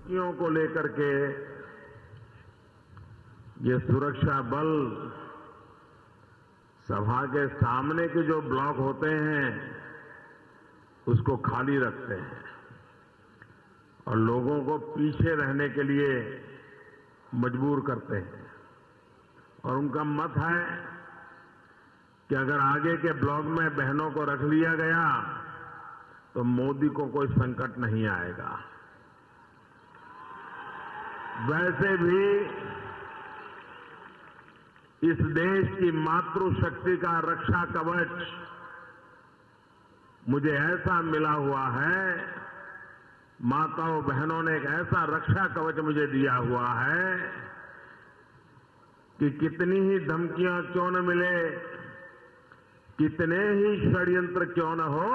धमकियों को लेकर के ये सुरक्षा बल सभा के सामने के जो ब्लॉक होते हैं उसको खाली रखते हैं और लोगों को पीछे रहने के लिए मजबूर करते हैं। और उनका मत है कि अगर आगे के ब्लॉक में बहनों को रख लिया गया तो मोदी को कोई संकट नहीं आएगा। वैसे भी इस देश की मातृशक्ति का रक्षा कवच मुझे ऐसा मिला हुआ है, माताओं बहनों ने एक ऐसा रक्षा कवच मुझे दिया हुआ है कि कितनी ही धमकियां क्यों न मिले, कितने ही षड्यंत्र क्यों न हो,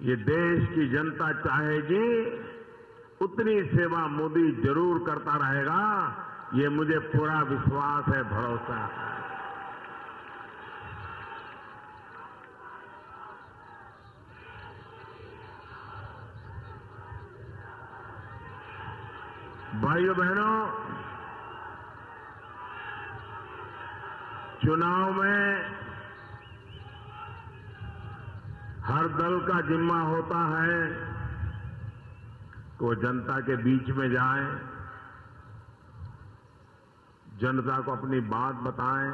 ये देश की जनता चाहेगी उतनी सेवा मोदी जरूर करता रहेगा। ये मुझे पूरा विश्वास है, भरोसा है। भाइयों बहनों, चुनाव में हर दल का जिम्मा होता है कि वो जनता के बीच में जाए, जनता को अपनी बात बताएं,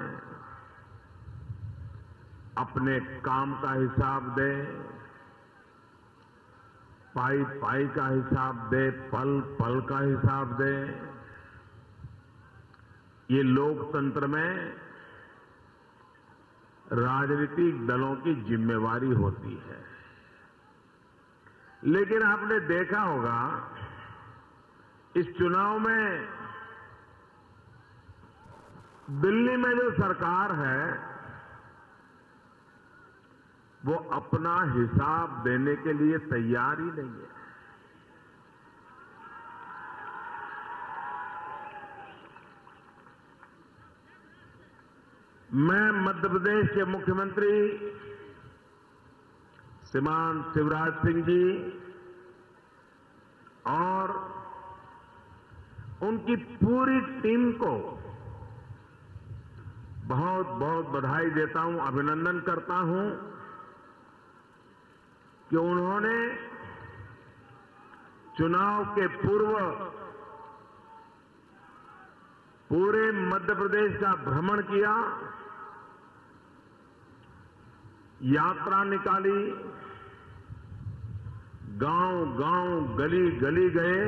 अपने काम का हिसाब दे, पाई पाई का हिसाब दे, पल पल का हिसाब दे। ये लोकतंत्र में राजनीतिक दलों की जिम्मेवारी होती है। लेकिन आपने देखा होगा इस चुनाव में दिल्ली में जो सरकार है वो अपना हिसाब देने के लिए तैयार ही नहीं है। मैं मध्य प्रदेश के मुख्यमंत्री श्रीमान शिवराज सिंह जी और उनकी पूरी टीम को बहुत बहुत बधाई देता हूं, अभिनंदन करता हूं कि उन्होंने चुनाव के पूर्व पूरे मध्य प्रदेश का भ्रमण किया, यात्रा निकाली, गांव-गांव, गली-गली गए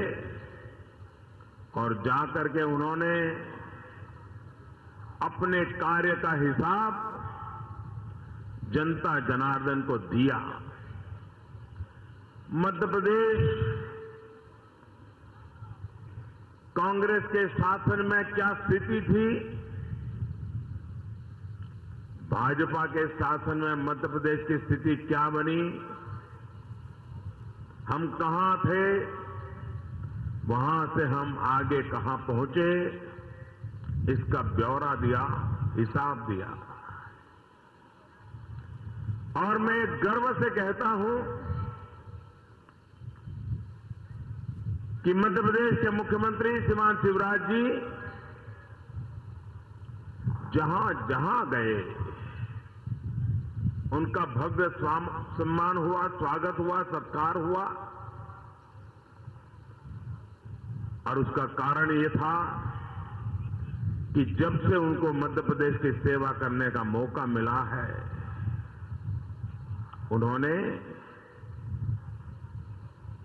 और जाकर के उन्होंने अपने कार्य का हिसाब जनता जनार्दन को दिया। मध्य प्रदेश कांग्रेस के शासन में क्या स्थिति थी, भाजपा के शासन में मध्य प्रदेश की स्थिति क्या बनी, हम कहां थे, वहां से हम आगे कहां पहुंचे, इसका ब्यौरा दिया, हिसाब दिया। और मैं गर्व से कहता हूं कि मध्य प्रदेश के मुख्यमंत्री श्रीमान शिवराज जी जहां जहां गए उनका भव्य सम्मान हुआ, स्वागत हुआ, सत्कार हुआ। और उसका कारण ये था कि जब से उनको मध्य प्रदेश की सेवा करने का मौका मिला है, उन्होंने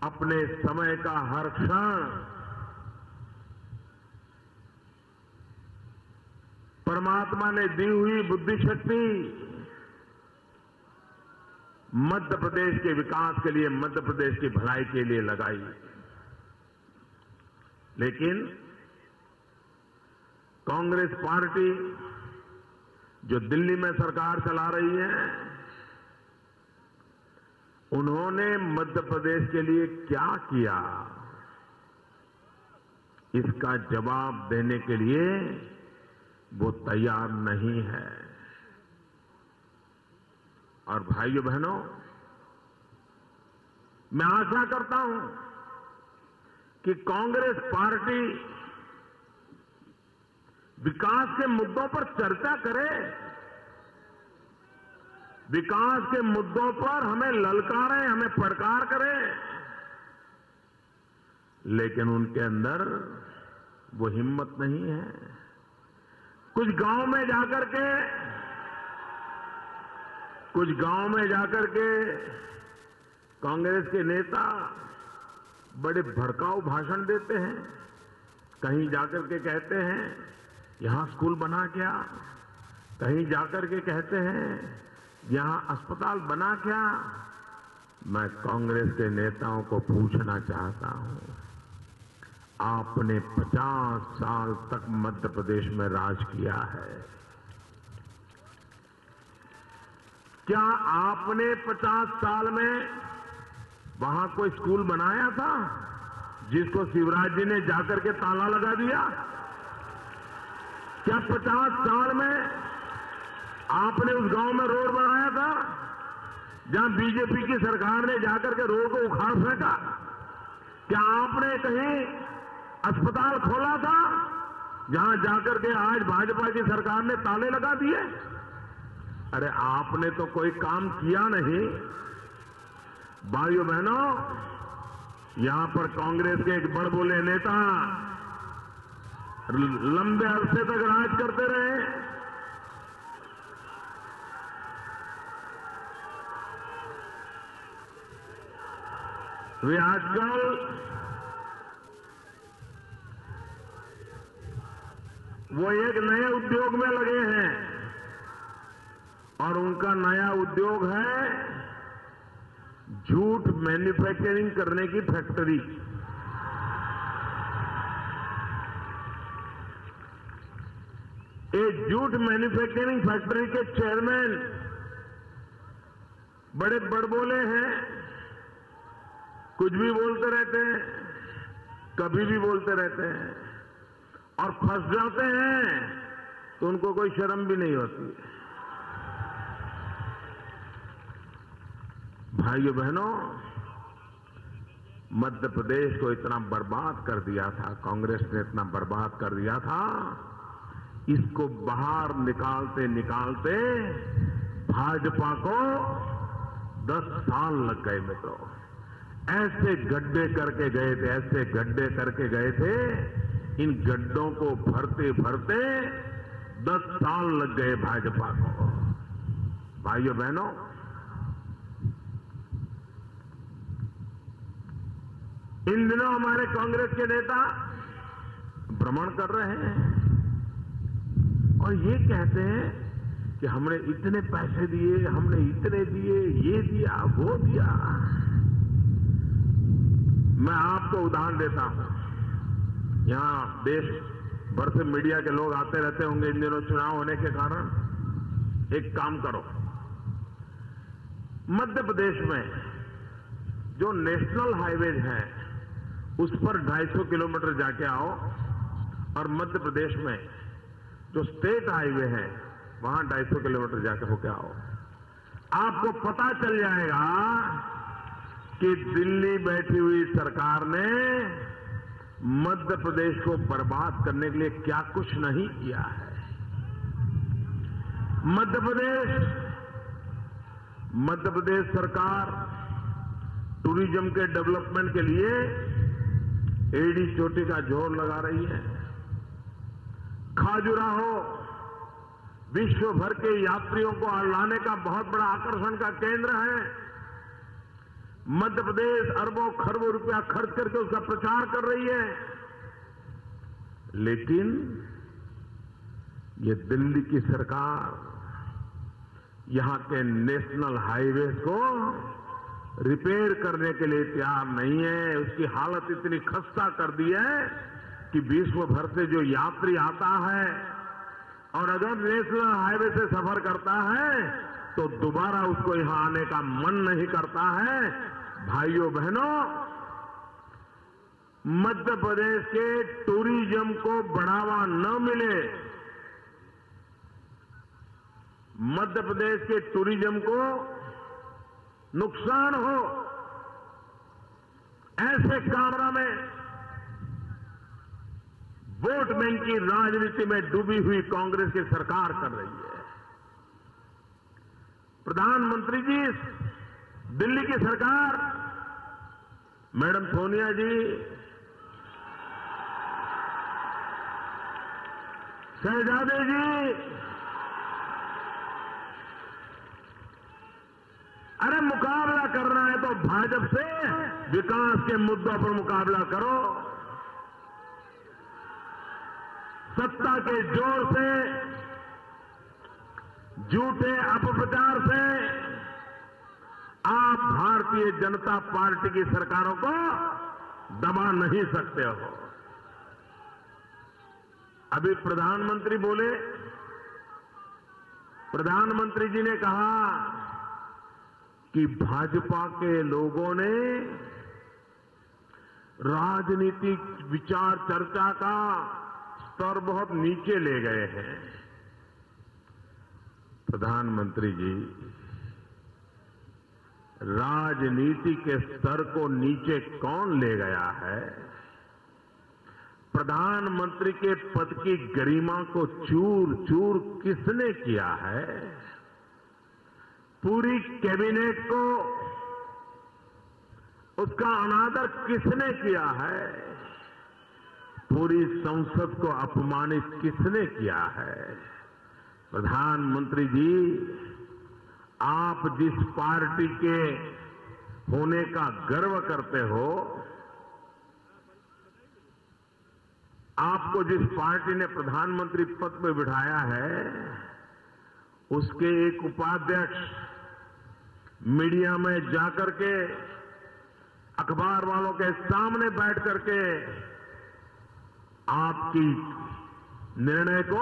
अपने समय का हर क्षण परमात्मा ने दी हुई बुद्धि शक्ति मध्य प्रदेश के विकास के लिए, मध्य प्रदेश की भलाई के लिए लगाई। लेकिन कांग्रेस पार्टी जो दिल्ली में सरकार चला रही है, उन्होंने मध्य प्रदेश के लिए क्या किया, इसका जवाब देने के लिए वो तैयार नहीं है। और भाइयों बहनों, मैं आशा करता हूं कि कांग्रेस पार्टी विकास के मुद्दों पर चर्चा करे, विकास के मुद्दों पर हमें ललकारें, हमें फटकार करें, लेकिन उनके अंदर वो हिम्मत नहीं है। कुछ गांव में जाकर के कांग्रेस के नेता बड़े भड़काऊ भाषण देते हैं। कहीं जाकर के कहते हैं यहां स्कूल बना क्या, कहीं जाकर के कहते हैं यहां अस्पताल बना क्या। मैं कांग्रेस के नेताओं को पूछना चाहता हूं, आपने 50 साल तक मध्य प्रदेश में राज किया है, क्या आपने 50 साल में वहां कोई स्कूल बनाया था जिसको शिवराज जी ने जाकर के ताला लगा दिया? क्या 50 साल में आपने उस गांव में रोड बनाया था जहां बीजेपी की सरकार ने जाकर के रोड को उखाड़ फेंका? क्या आपने कहीं अस्पताल खोला था जहां जाकर के आज भाजपा की सरकार ने ताले लगा दिए? अरे आपने तो कोई काम किया नहीं। भाइयों बहनों, यहां पर कांग्रेस के एक बड़बोले नेता लंबे अरसे तक राज करते रहे। वे आजकल वो एक नए उद्योग में लगे हैं और उनका नया उद्योग है झूठ मैन्युफैक्चरिंग करने की फैक्ट्री। एक झूठ मैन्युफैक्चरिंग फैक्ट्री के चेयरमैन बड़े बड़बोले हैं, कुछ भी बोलते रहते हैं, कभी भी बोलते रहते हैं और फंस जाते हैं तो उनको कोई शर्म भी नहीं होती। भाइयों बहनों, मध्य प्रदेश को इतना बर्बाद कर दिया था, कांग्रेस ने इतना बर्बाद कर दिया था, इसको बाहर निकालते निकालते भाजपा को 10 साल लग गए मित्रों। ऐसे गड्ढे करके गए थे, ऐसे गड्ढे करके गए थे, इन गड्ढों को भरते भरते 10 साल लग गए भाजपा को। भाइयों बहनों, इन दिनों हमारे कांग्रेस के नेता भ्रमण कर रहे हैं और ये कहते हैं कि हमने इतने पैसे दिए, हमने इतने दिए, ये दिया, वो दिया। मैं आपको उदाहरण देता हूं। यहां देश भर से मीडिया के लोग आते रहते होंगे इन दिनों चुनाव होने के कारण। एक काम करो, मध्य प्रदेश में जो नेशनल हाईवेज है उस पर 250 किलोमीटर जाके आओ और मध्य प्रदेश में जो स्टेट हाईवे है वहां 250 किलोमीटर जाके होके आओ। आपको पता चल जाएगा कि दिल्ली बैठी हुई सरकार ने मध्य प्रदेश को बर्बाद करने के लिए क्या कुछ नहीं किया है। मध्य प्रदेश सरकार टूरिज्म के डेवलपमेंट के लिए एड़ी चोटी का जोर लगा रही है। खाजुराहो विश्व भर के यात्रियों को लाने का बहुत बड़ा आकर्षण का केंद्र है। मध्य प्रदेश अरबों खरबों रुपया खर्च करके उसका प्रचार कर रही है, लेकिन ये दिल्ली की सरकार यहां के नेशनल हाईवे को रिपेयर करने के लिए तैयार नहीं है। उसकी हालत इतनी खस्ता कर दी है कि विश्व भर से जो यात्री आता है और अगर नेशनल हाईवे से सफर करता है तो दोबारा उसको यहां आने का मन नहीं करता है। भाइयों बहनों, मध्य प्रदेश के टूरिज्म को बढ़ावा न मिले, मध्य प्रदेश के टूरिज्म को नुकसान हो, ऐसे कामरा में वोट बैंक की राजनीति में डूबी हुई कांग्रेस की सरकार कर रही है। प्रधानमंत्री जी, दिल्ली की सरकार, मैडम सोनिया जी, शहजादे जी, अरे मुकाबला करना है तो भाजपा से विकास के मुद्दों पर मुकाबला करो। सत्ता के जोर से, झूठे अपप्रचार से आप भारतीय जनता पार्टी की सरकारों को दबा नहीं सकते हो। अभी प्रधानमंत्री बोले, प्रधानमंत्री जी ने कहा कि भाजपा के लोगों ने राजनीतिक विचार चर्चा का स्तर बहुत नीचे ले गए हैं। प्रधानमंत्री जी, राजनीति के स्तर को नीचे कौन ले गया है? प्रधानमंत्री के पद की गरिमा को चूर चूर किसने किया है? पूरी कैबिनेट को उसका अनादर किसने किया है? पूरी संसद को अपमानित किसने किया है? प्रधानमंत्री जी, आप जिस पार्टी के होने का गर्व करते हो, आपको जिस पार्टी ने प्रधानमंत्री पद पर बिठाया है, उसके एक उपाध्यक्ष मीडिया में जाकर के अखबार वालों के सामने बैठ करके आपकी निर्णय को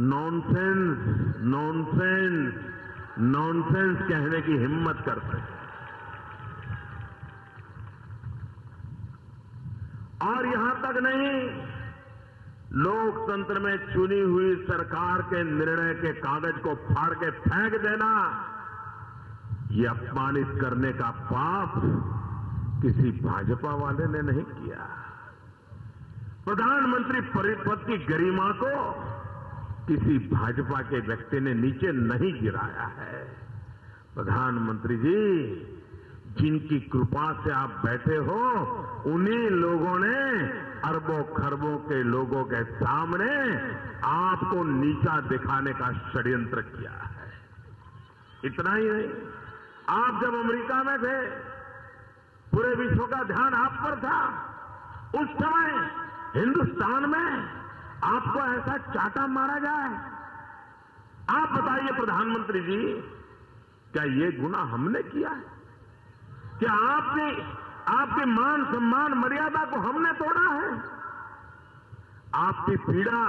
नॉनसेंस, नॉनसेंस, नॉनसेंस कहने की हिम्मत करते हैं। और यहां तक नहीं, लोकतंत्र में चुनी हुई सरकार के निर्णय के कागज को फाड़ के फेंक देना, ये अपमानित करने का पाप किसी भाजपा वाले ने नहीं किया। प्रधानमंत्री पद की गरिमा को किसी भाजपा के व्यक्ति ने नीचे नहीं गिराया है। प्रधानमंत्री जी, जिनकी कृपा से आप बैठे हो, उन्हीं लोगों ने अरबों खरबों के लोगों के सामने आपको नीचा दिखाने का षड्यंत्र किया है। इतना ही नहीं, आप जब अमेरिका में थे, पूरे विश्व का ध्यान आप पर था। उस समय हिंदुस्तान में आपको ऐसा चाटा मारा जाए? आप बताइए प्रधानमंत्री जी, क्या ये गुनाह हमने किया है? क्या आपके मान सम्मान मर्यादा को हमने तोड़ा है? आपकी पीड़ा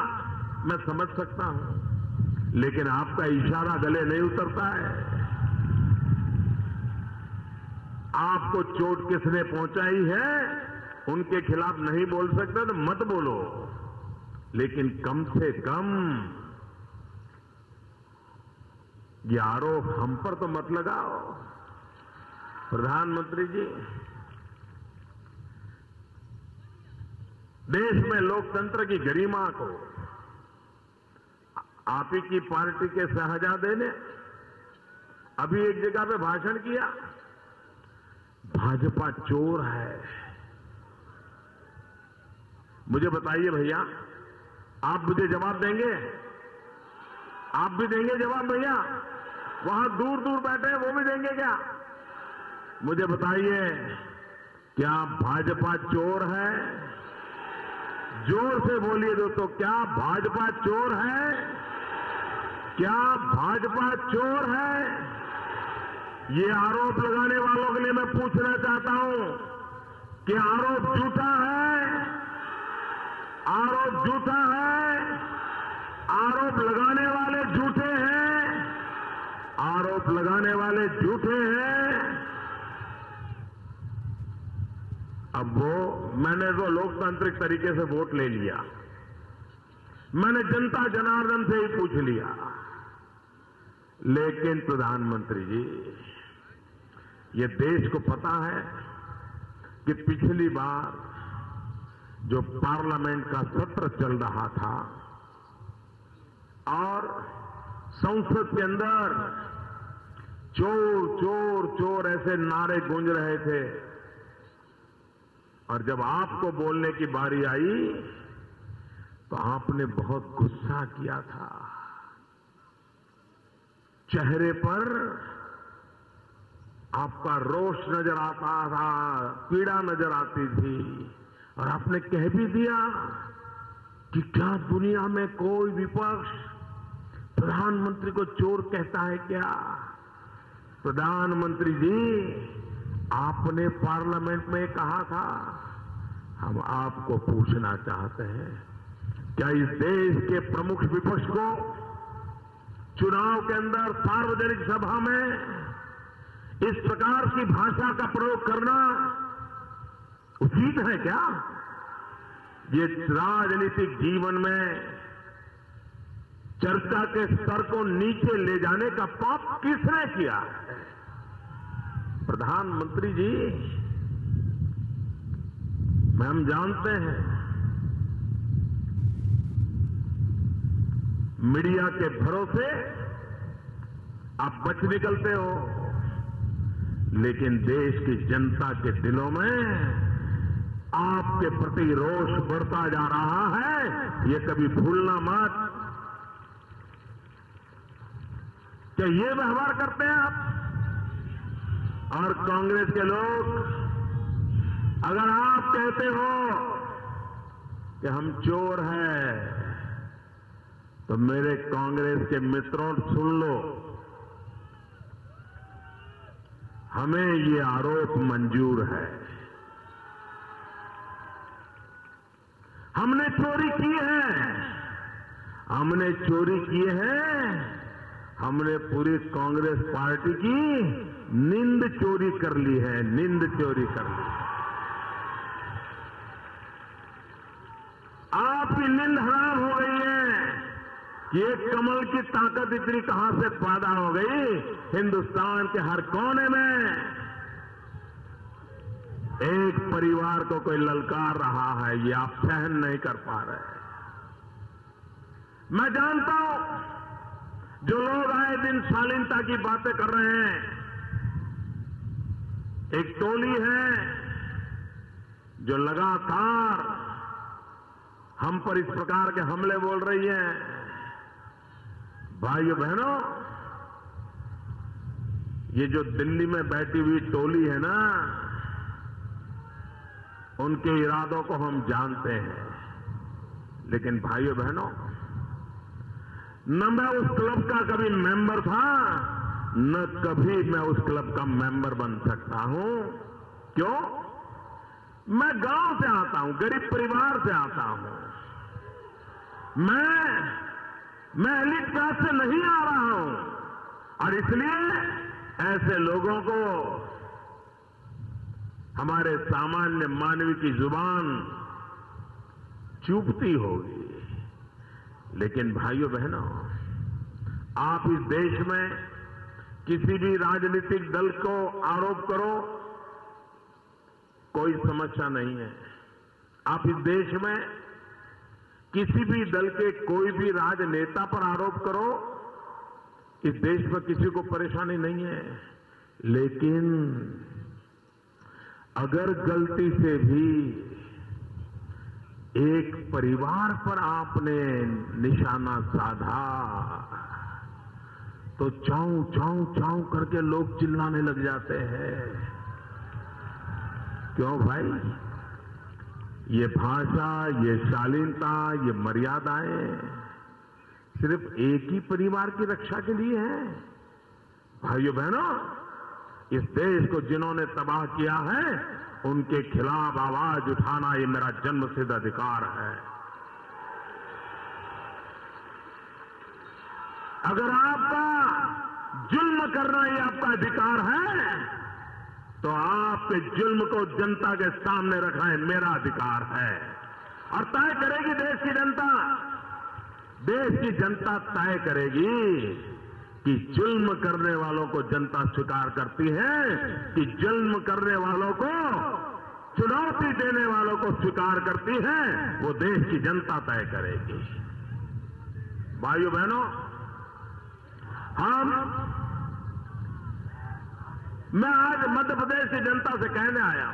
मैं समझ सकता हूं, लेकिन आपका इशारा गले नहीं उतरता है। आपको चोट किसने पहुंचाई है, उनके खिलाफ नहीं बोल सकते तो मत बोलो, लेकिन कम से कम ये आरोप हम पर तो मत लगाओ। प्रधानमंत्री जी, देश में लोकतंत्र की गरिमा को आप ही की पार्टी के शहजादे ने अभी एक जगह पे भाषण किया, भाजपा चोर है। मुझे बताइए भैया, आप मुझे जवाब देंगे? आप भी देंगे जवाब भैया? वहां दूर दूर बैठे हैं, वो भी देंगे क्या? मुझे बताइए, क्या भाजपा चोर है? जोर से बोलिए दोस्तों, क्या भाजपा चोर है? क्या भाजपा चोर है? ये आरोप लगाने वालों के लिए मैं पूछना चाहता हूं कि आरोप झूठा है? आरोप झूठा है? आरोप लगाने वाले झूठे हैं? आरोप लगाने वाले झूठे हैं? अब मैंने तो लोकतांत्रिक तरीके से वोट ले लिया, मैंने जनता जनार्दन से ही पूछ लिया, लेकिन प्रधानमंत्री जी, ये देश को पता है कि पिछली बार जो पार्लियामेंट का सत्र चल रहा था और संसद के अंदर चोर चोर चोर ऐसे नारे गूंज रहे थे, और जब आपको बोलने की बारी आई तो आपने बहुत गुस्सा किया था। चेहरे पर आपका रोष नजर आता था, पीड़ा नजर आती थी, और आपने कह भी दिया कि क्या दुनिया में कोई विपक्ष प्रधानमंत्री को चोर कहता है क्या? प्रधानमंत्री जी, आपने पार्लियामेंट में कहा था। हम आपको पूछना चाहते हैं, क्या इस देश के प्रमुख विपक्ष को चुनाव के अंदर सार्वजनिक सभा में इस प्रकार की भाषा का प्रयोग करना उचित है क्या? ये राजनीतिक जीवन में चर्चा के स्तर को नीचे ले जाने का पाप किसने किया है? प्रधानमंत्री जी, हम जानते हैं मीडिया के भरोसे आप बच निकलते हो, लेकिन देश की जनता के दिलों में आपके प्रति रोष बढ़ता जा रहा है। ये कभी भूलना मत। क्या ये व्यवहार करते हैं आप? और कांग्रेस के लोग, अगर आप कहते हो कि हम चोर हैं, तो मेरे कांग्रेस के मित्रों सुन लो, हमें ये आरोप मंजूर है। हमने चोरी की है, हमने चोरी की है, हमने पूरी कांग्रेस पार्टी की नींद चोरी कर ली है, नींद चोरी कर ली। आपकी नींद हराम हो गई है। ये कमल की ताकत इतनी कहां से पैदा हो गई? हिंदुस्तान के हर कोने में एक परिवार को कोई ललकार रहा है, ये आप सहन नहीं कर पा रहे। मैं जानता हूं जो लोग आए दिन शालीनता की बातें कर रहे हैं, एक टोली है जो लगातार हम पर इस प्रकार के हमले बोल रही है। भाइयों बहनों, ये जो दिल्ली में बैठी हुई टोली है ना, उनके इरादों को हम जानते हैं। लेकिन भाइयों बहनों, न मैं उस क्लब का कभी मेंबर था, न कभी मैं उस क्लब का मेंबर बन सकता हूं। क्यों? मैं गांव से आता हूं, गरीब परिवार से आता हूं। मैं एलिट क्लास से नहीं आ रहा हूं, और इसलिए ऐसे लोगों को हमारे सामान्य मानव की जुबान चूपती होगी। लेकिन भाइयों बहनों, आप इस देश में किसी भी राजनीतिक दल को आरोप करो, कोई समस्या नहीं है। आप इस देश में किसी भी दल के कोई भी राजनेता पर आरोप करो, इस देश में किसी को परेशानी नहीं है। लेकिन अगर गलती से भी एक परिवार पर आपने निशाना साधा, तो चाऊ चाऊ चाऊ करके लोग चिल्लाने लग जाते हैं। क्यों भाई? ये भाषा, ये शालीनता, ये मर्यादाएं सिर्फ एक ही परिवार की रक्षा के लिए है। भाइयों बहनों, इस देश को जिन्होंने तबाह किया है, उनके खिलाफ आवाज उठाना ये मेरा जन्मसिद्ध अधिकार है। अगर आपका जुल्म करना ये आपका अधिकार है, तो आपके जुल्म को जनता के सामने रखना है मेरा अधिकार है। और तय करेगी देश की जनता। देश की जनता तय करेगी कि जुल्म करने वालों को जनता स्वीकार करती है कि जुल्म करने वालों को चुनौती देने वालों को स्वीकार करती है, वो देश की जनता तय करेगी। भाइयों बहनों, मैं आज मध्य प्रदेश की जनता से कहने आया,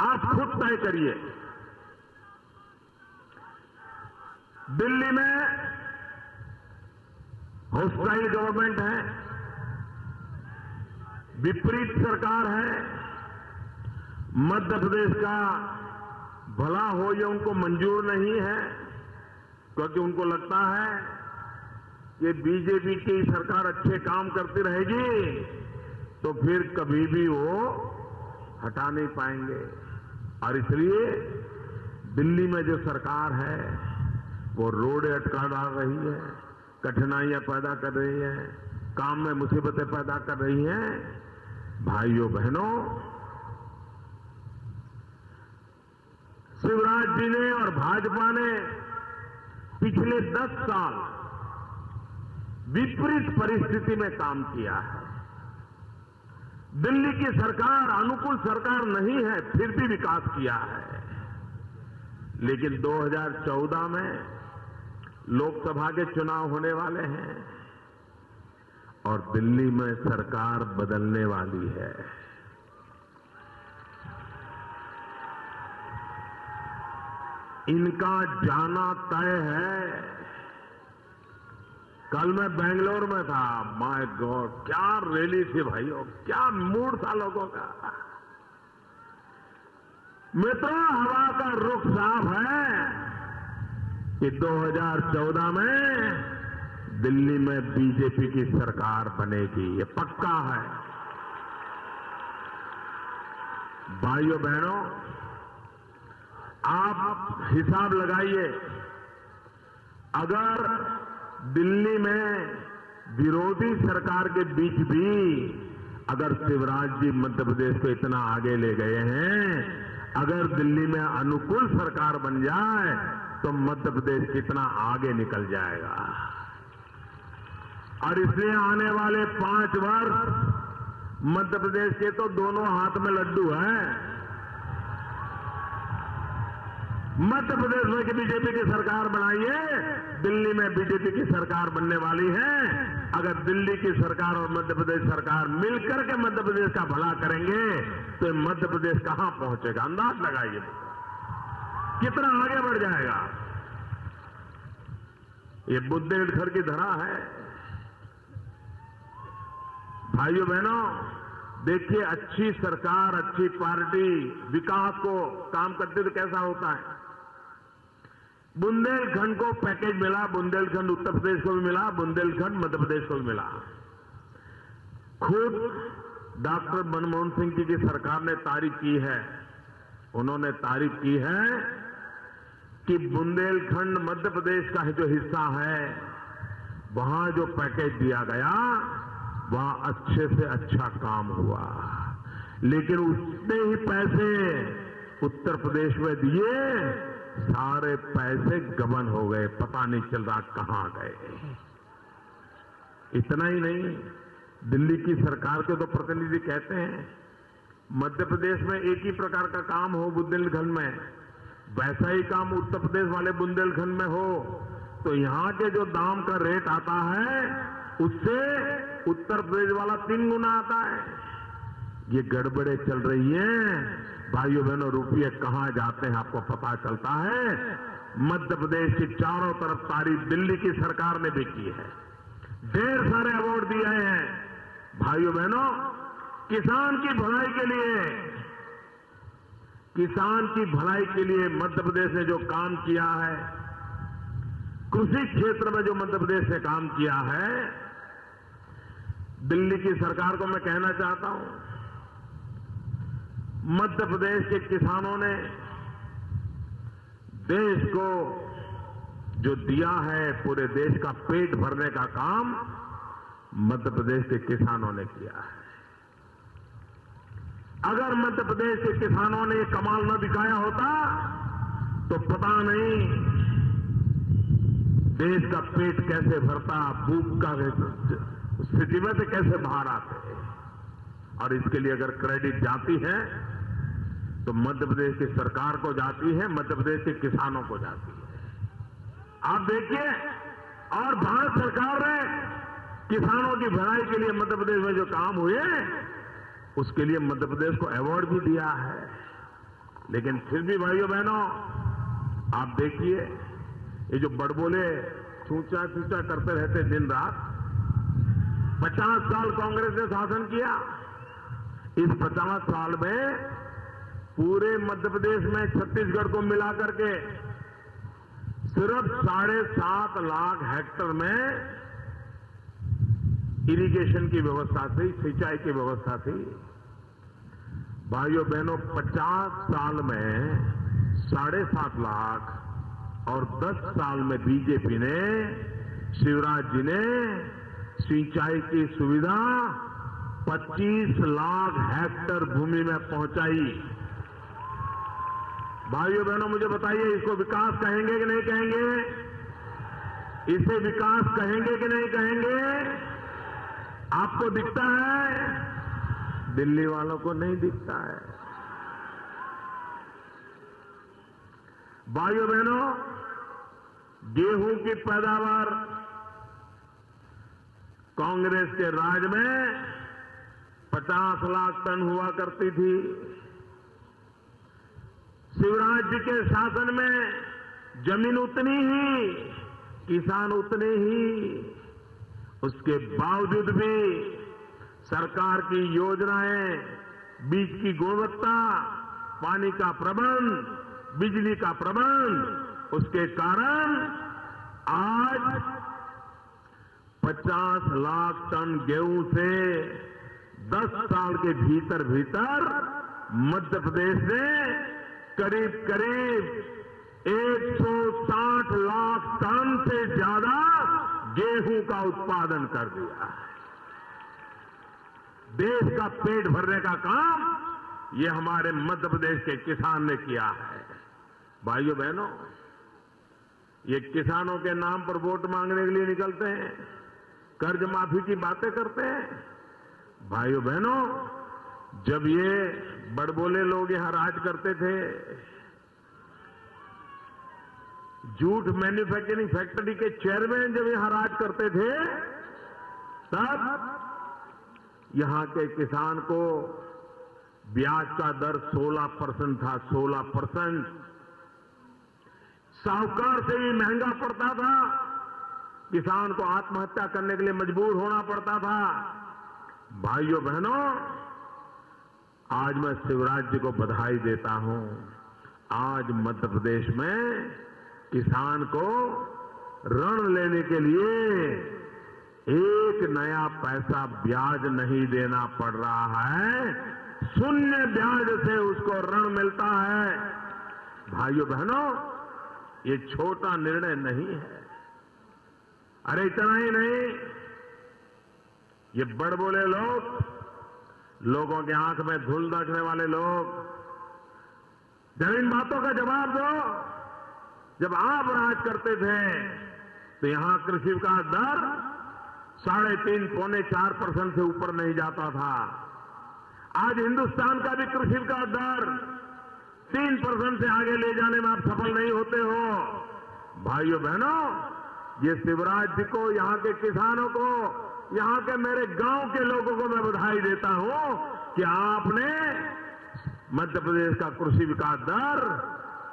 आप खुद तय करिए। दिल्ली में हॉस्टाइल गवर्नमेंट है, विपरीत सरकार है, मध्य प्रदेश का भला हो ये उनको मंजूर नहीं है, क्योंकि उनको लगता है कि बीजेपी की सरकार अच्छे काम करती रहेगी तो फिर कभी भी वो हटा नहीं पाएंगे। और इसलिए दिल्ली में जो सरकार है वो रोड़े अटका डाल रही है, कठिनाइयां पैदा कर रही है, काम में मुसीबतें पैदा कर रही है। भाइयों बहनों, शिवराज जी ने और भाजपा ने पिछले 10 साल विपरीत परिस्थिति में काम किया है। दिल्ली की सरकार अनुकूल सरकार नहीं है, फिर भी विकास किया है। लेकिन 2014 में लोकसभा के चुनाव होने वाले हैं और दिल्ली में सरकार बदलने वाली है। इनका जाना तय है। कल मैं बेंगलोर में था, माय गॉड क्या रैली थी भाइयों, क्या मूड था लोगों का। मित्रों, हवा का रुख साफ है कि 2014 में दिल्ली में बीजेपी की सरकार बनेगी, ये पक्का है। भाइयों बहनों, आप हिसाब लगाइए, अगर दिल्ली में विरोधी सरकार के बीच भी अगर शिवराज जी मध्य प्रदेश को इतना आगे ले गए हैं, अगर दिल्ली में अनुकूल सरकार बन जाए तो मध्य प्रदेश कितना आगे निकल जाएगा। और इसलिए आने वाले 5 वर्ष मध्य प्रदेश के तो दोनों हाथ में लड्डू है। मध्य प्रदेश में कि बीजेपी की सरकार बनाइए, दिल्ली में बीजेपी की सरकार बनने वाली है। अगर दिल्ली की सरकार और मध्य प्रदेश सरकार मिलकर के मध्य प्रदेश का भला करेंगे तो मध्य प्रदेश कहां पहुंचेगा, अंदाज लगाइए कितना आगे बढ़ जाएगा। ये बुंदेलखंड की धरा है। भाइयों बहनों, देखिए, अच्छी सरकार, अच्छी पार्टी विकास को काम करते तो कैसा होता है। बुंदेलखंड को पैकेज मिला, बुंदेलखंड उत्तर प्रदेश को भी मिला, बुंदेलखंड मध्य प्रदेश को भी मिला। खुद डॉक्टर मनमोहन सिंह जी की सरकार ने तारीफ की है, उन्होंने तारीफ की है कि बुंदेलखंड मध्य प्रदेश का जो हिस्सा है वहां जो पैकेज दिया गया वहां अच्छे से अच्छा काम हुआ। लेकिन उतने ही पैसे उत्तर प्रदेश में दिए, सारे पैसे गबन हो गए, पता नहीं चल रहा कहां गए। इतना ही नहीं, दिल्ली की सरकार के तो प्रतिनिधि कहते हैं मध्य प्रदेश में एक ही प्रकार का काम हो बुंदेलखंड में, वैसा ही काम उत्तर प्रदेश वाले बुंदेलखंड में हो तो यहां के जो दाम का रेट आता है उससे उत्तर प्रदेश वाला 3 गुना आता है। ये गड़बड़े चल रही हैं। भाइयों बहनों, रुपये कहां जाते हैं आपको पता चलता है। मध्य प्रदेश की चारों तरफ तारीफ दिल्ली की सरकार ने भी की है, ढेर सारे अवार्ड दिए हैं। भाइयों बहनों, किसान की भलाई के लिए मध्य प्रदेश ने जो काम किया है, कृषि क्षेत्र में जो मध्य प्रदेश ने काम किया है, दिल्ली की सरकार को मैं कहना चाहता हूं, मध्य प्रदेश के किसानों ने देश को जो दिया है, पूरे देश का पेट भरने का काम मध्य प्रदेश के किसानों ने किया है। अगर मध्य प्रदेश के किसानों ने ये कमाल न दिखाया होता तो पता नहीं देश का पेट कैसे भरता, भूख का स्थिति में से कैसे बाहर आते। और इसके लिए अगर क्रेडिट जाती है तो मध्य प्रदेश की सरकार को जाती है, मध्य प्रदेश के किसानों को जाती है। आप देखिए, और भारत सरकार ने किसानों की भलाई के लिए मध्य प्रदेश में जो काम हुए उसके लिए मध्य प्रदेश को अवार्ड भी दिया है। लेकिन फिर भी भाइयों बहनों, आप देखिए, ये जो बड़बोले चूचा चूचा करते रहते दिन रात, 50 साल कांग्रेस ने शासन किया। इस 50 साल में पूरे मध्य प्रदेश में, छत्तीसगढ़ को मिलाकर के सिर्फ 7.5 लाख हेक्टेयर में इरिगेशन की व्यवस्था थी, सिंचाई की व्यवस्था थी। भाइयों बहनों, 50 साल में 7.5 लाख और 10 साल में बीजेपी ने, शिवराज जी ने सिंचाई की सुविधा 25 लाख हेक्टेयर भूमि में पहुंचाई। भाइयों बहनों, मुझे बताइए, इसको विकास कहेंगे कि नहीं कहेंगे? इसे विकास कहेंगे कि नहीं कहेंगे? आपको दिखता है, दिल्ली वालों को नहीं दिखता है। भाइयों बहनों, गेहूं की पैदावार कांग्रेस के राज में 50 लाख टन हुआ करती थी। शिवराज जी के शासन में जमीन उतनी ही, किसान उतने ही। उसके बावजूद भी सरकार की योजनाएं, बीज की गुणवत्ता, पानी का प्रबंध, बिजली का प्रबंध, उसके कारण आज 50 लाख टन गेहूं से 10 साल के भीतर भीतर मध्य प्रदेश ने करीब करीब 160 लाख टन से ज्यादा गेहूं का उत्पादन कर दिया है। देश का पेट भरने का काम ये हमारे मध्य प्रदेश के किसान ने किया है। भाइयों बहनों, ये किसानों के नाम पर वोट मांगने के लिए निकलते हैं, कर्ज माफी की बातें करते हैं। भाइयों बहनों, जब ये बड़बोले लोग यहां राज करते थे, जूट मैन्युफैक्चरिंग फैक्ट्री के चेयरमैन जब यहां राज करते थे, तब यहां के किसान को ब्याज का दर 16% था। 16%। साहूकार से भी महंगा पड़ता था, किसान को आत्महत्या करने के लिए मजबूर होना पड़ता था। भाइयों बहनों, आज मैं शिवराज जी को बधाई देता हूं। आज मध्य प्रदेश में किसान को ऋण लेने के लिए एक नया पैसा ब्याज नहीं देना पड़ रहा है, शून्य ब्याज से उसको ऋण मिलता है। भाइयों बहनों, ये छोटा निर्णय नहीं है। अरे इतना ही नहीं, ये बड़बोले लोग, लोगों के आंख में धूल रखने वाले लोग, जब इन बातों का जवाब दो। जब आप राज करते थे तो यहां कृषि का दर 3.5 पौने 4% से ऊपर नहीं जाता था। आज हिंदुस्तान का भी कृषि का दर 3% से आगे ले जाने में आप सफल नहीं होते हो। भाइयों बहनों, ये शिवराज जी को, यहां के किसानों को, यहां के मेरे गांव के लोगों को मैं बधाई देता हूं कि आपने मध्य प्रदेश का कृषि विकास दर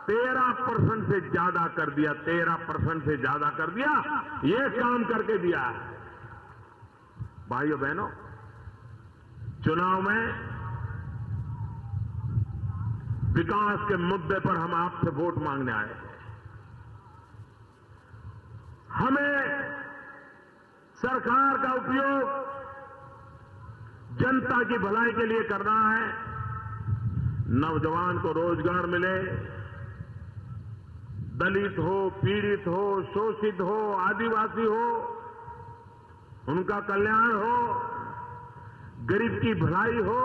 13% से ज्यादा कर दिया। 13% से ज्यादा कर दिया, ये काम करके दिया है। भाइयों बहनों, चुनाव में विकास के मुद्दे पर हम आपसे वोट मांगने आए हैं। हमें सरकार का उपयोग जनता की भलाई के लिए करना है। नौजवान को रोजगार मिले, दलित हो, पीड़ित हो, शोषित हो, आदिवासी हो, उनका कल्याण हो, गरीब की भलाई हो,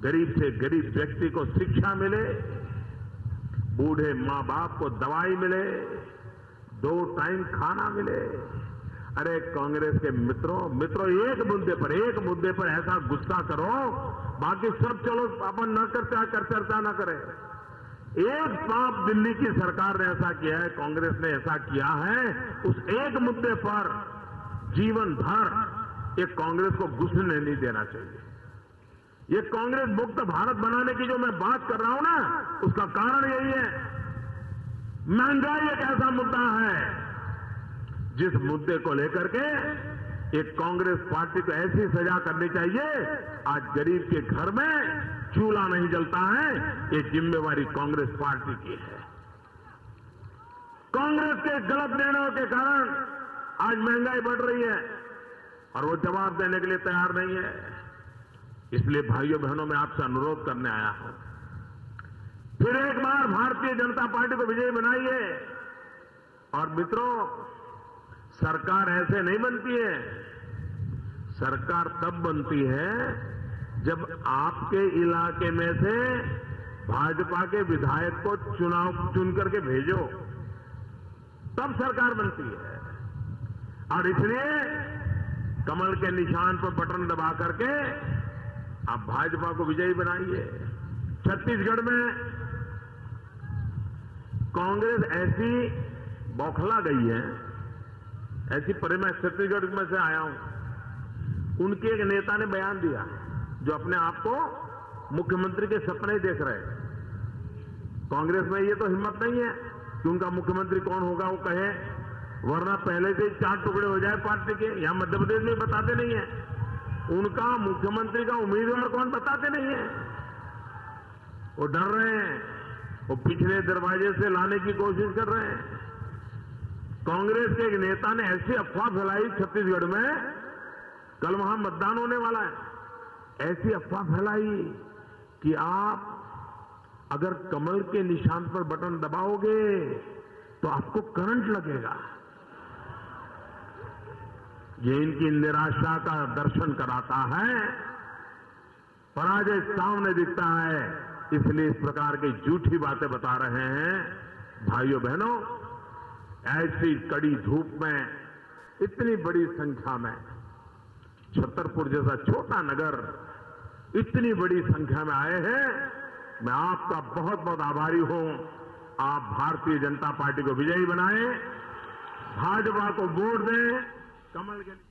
गरीब से गरीब व्यक्ति को शिक्षा मिले, बूढ़े मां बाप को दवाई मिले, 2 टाइम खाना मिले। अरे कांग्रेस के मित्रों एक मुद्दे पर ऐसा गुस्सा करो, बाकी सब चलो अपन न चर्चा न करें। एक पाप दिल्ली की सरकार ने ऐसा किया है, कांग्रेस ने ऐसा किया है, उस एक मुद्दे पर जीवन भर ये कांग्रेस को घुसने नहीं देना चाहिए। ये कांग्रेस मुक्त भारत बनाने की जो मैं बात कर रहा हूं ना, उसका कारण यही है। महंगाई एक ऐसा मुद्दा है जिस मुद्दे को लेकर के एक कांग्रेस पार्टी को ऐसी सजा करनी चाहिए, आज गरीब के घर में चूल्हा नहीं जलता है, ये जिम्मेवारी कांग्रेस पार्टी की है। कांग्रेस के गलत निर्णयों के कारण आज महंगाई बढ़ रही है और वो जवाब देने के लिए तैयार नहीं है। इसलिए भाइयों बहनों, मैं आपसे अनुरोध करने आया हूं, फिर एक बार भारतीय जनता पार्टी को विजयी बनाइए। और मित्रों, सरकार ऐसे नहीं बनती है। सरकार तब बनती है जब आपके इलाके में से भाजपा के विधायक को चुन करके भेजो, तब सरकार बनती है। और इसलिए कमल के निशान पर बटन दबा करके आप भाजपा को विजयी बनाइए। छत्तीसगढ़ में कांग्रेस ऐसी बौखला गई है, मैं छत्तीसगढ़ में से आया हूं। उनके एक नेता ने बयान दिया, जो अपने आप को मुख्यमंत्री के सपने देख रहे हैं। कांग्रेस में ये तो हिम्मत नहीं है कि उनका मुख्यमंत्री कौन होगा वो कहे, वरना पहले से ही 4 टुकड़े हो जाए पार्टी के। यहां मध्य प्रदेश में बताते नहीं है उनका मुख्यमंत्री का उम्मीदवार कौन, बताते नहीं है। वो डर रहे हैं, वो पिछले दरवाजे से लाने की कोशिश कर रहे हैं। कांग्रेस के एक नेता ने ऐसी अफवाह फैलाई छत्तीसगढ़ में, कल वहां मतदान होने वाला है, ऐसी अफवाह फैलाई कि आप अगर कमल के निशान पर बटन दबाओगे तो आपको करंट लगेगा। ये इनकी निराशा का दर्शन कराता है। पराजय सामने दिखता है, इसलिए इस प्रकार की झूठी बातें बता रहे हैं। भाइयों बहनों, ऐसी कड़ी धूप में इतनी बड़ी संख्या में, छतरपुर जैसा छोटा नगर इतनी बड़ी संख्या में आए हैं, मैं आपका बहुत बहुत आभारी हूं। आप भारतीय जनता पार्टी को विजयी बनाएं, भाजपा को वोट दें, कमल के